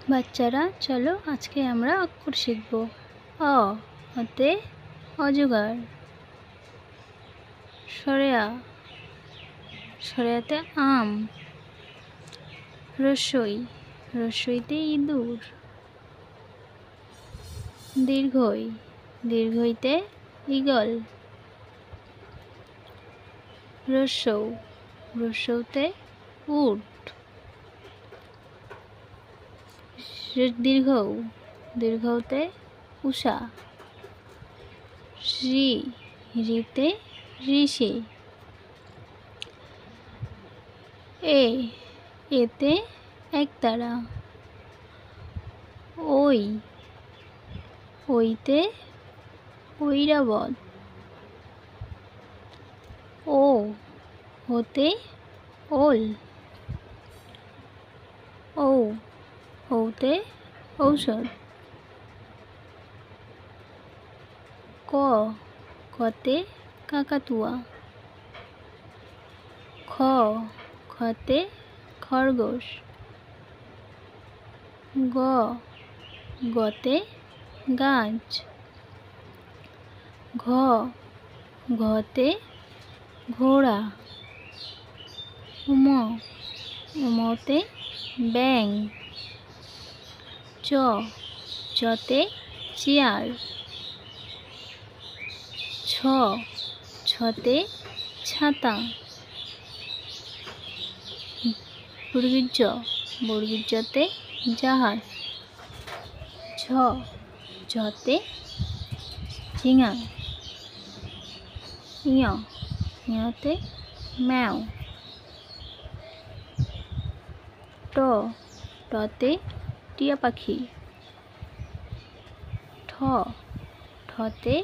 বাচ্চারা চলো আজকে আমরা অক্ষর শিখব। অ হতে অজগর। সরেয়া, সরেয়াতে আম। রসই, রসইতে ইঁদুর। দীর্ঘই, দীর্ঘইতে ঈগল। রসৌ, রসৌতে উট। দীর্ঘ, দীর্ঘতে উষা। ঋ, ঋতে ঋষি। এ, এতে একতারা। ওই, ওইতে ঐরাবত। ও, ওতে ওল। ঔ, ঔতে ঔষধ। ক, কতে কাকাতুয়া। খ, খতে খরগোশ। গ, গতে গাছ। ঘ, ঘতে ঘোড়া। উম, উমতে ব্যাঙ। চ, চতে চেয়ার। ছ, ছতে ছাতা। বর্গীয, বর্গীযতে জাহাজ। ঝ, ঝতে ঝিঙা। ইয়, ইয়তে ম্যাও। ট, টতে টিয়া পাখি। ঠ, ঠতে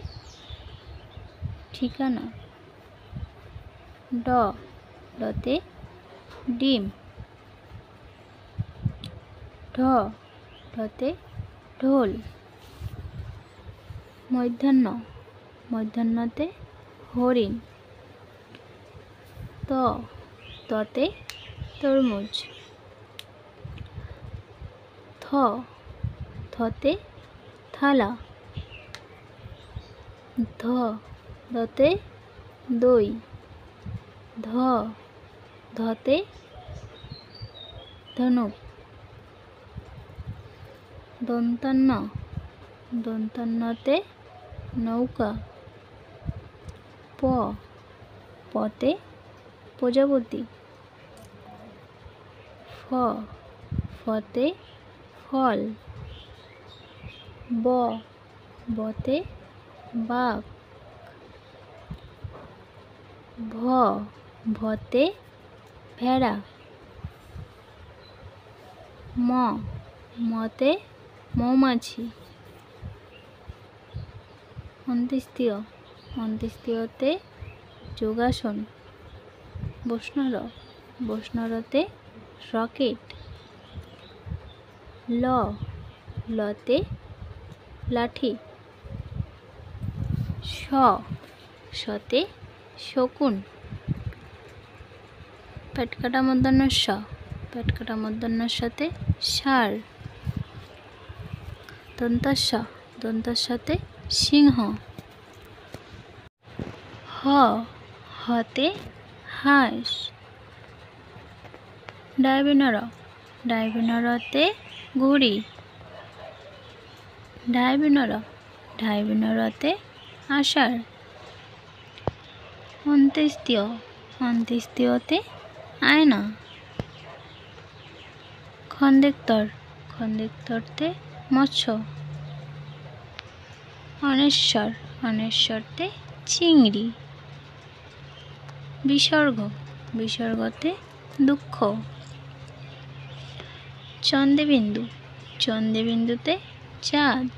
ঠিকানা। ড, ডতে ডিম। ঢ, ঢতে ঢোল। মূর্ধন্য, মূর্ধন্যতে হরিণ। ত, ততে তরমুজ। থ, থতে থালা। ধ, ধতে দই। ধ, ধতে ধনুক। দন্তান্ন, দন্তান্নতে নৌকা। প, পতে প্রজাপতি। ফ, ফতে ফল। ব, বতে বাঘ। ভ, ভতে ভেড়া। ম, মতে মৌমাছি। অন্ত্যেষ্টিয়, অন্ত্যেষ্টিয়তে যোগাসন। বৈষ্ণর, বৈষ্ণরতে রকেট। ল, লতে লাঠি। স, সতে শকুন। পেটকাটা মূর্ধন্য ষ, পেটকাটা মূর্ধন্য শতে ষাঁড়। দন্তাস, দন্তাসতে সিংহ। হ, হতে হাঁস। ডায়বিনর, ডায়বিনরতে ঘুড়ি। ডায়বিনর, ডায়বিনরতে আষাঢ়। অন্ত্যেষ্টিয়, অন্ত্যেষ্টিয়তে আয়না। খন্দেক্তর, খন্দেক্তরতে মৎস্য। অনেশ্বর, অনেশ্বরতে চিংড়ি। বিসর্গ, বিসর্গতে দুঃখ। চন্দ্রবিন্দু, চন্দ্রবিন্দুতে চাঁদ।